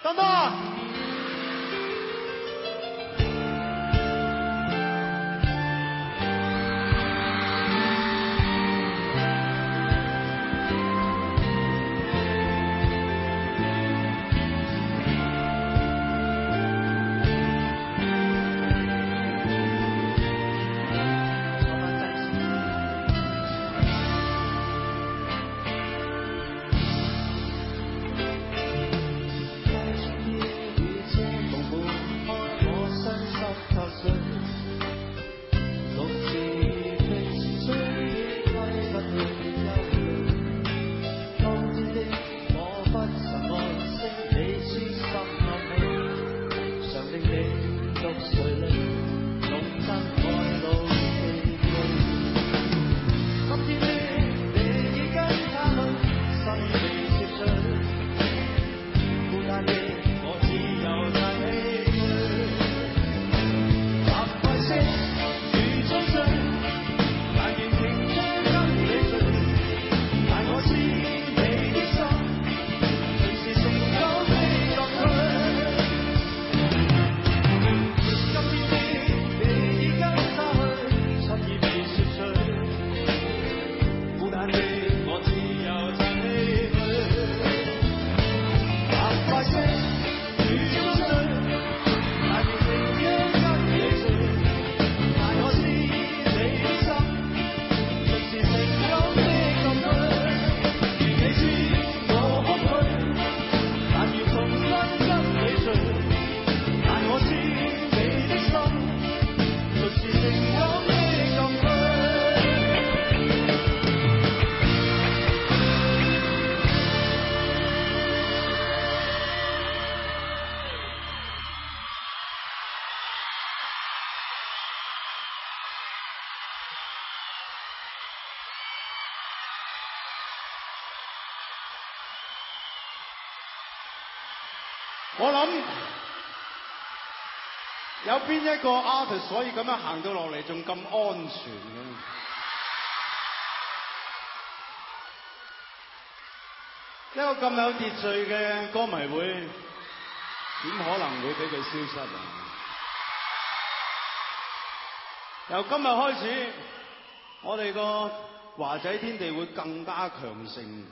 得唔得？我諗有邊一個 artist 可以咁樣行到落嚟仲咁安全嘅？一個咁有秩序嘅歌迷會，點可能會俾佢消失啊？由今日開始，我哋個華仔天地會更加強盛。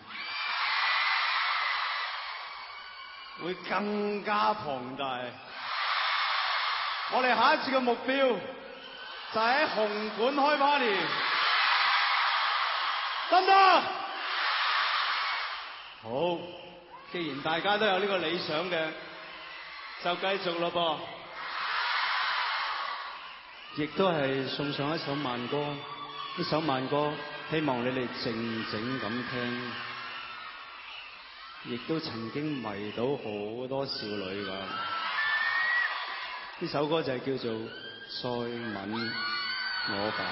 會更加龐大。我哋下一次嘅目標就喺紅館開 party， 得唔得？好，既然大家都有呢個理想嘅，就繼續咯噃。亦都係送上一首慢歌，呢首慢歌希望你哋靜靜咁聽。亦都曾經迷到好多少女㗎，呢首歌就係叫做《再吻我吧》。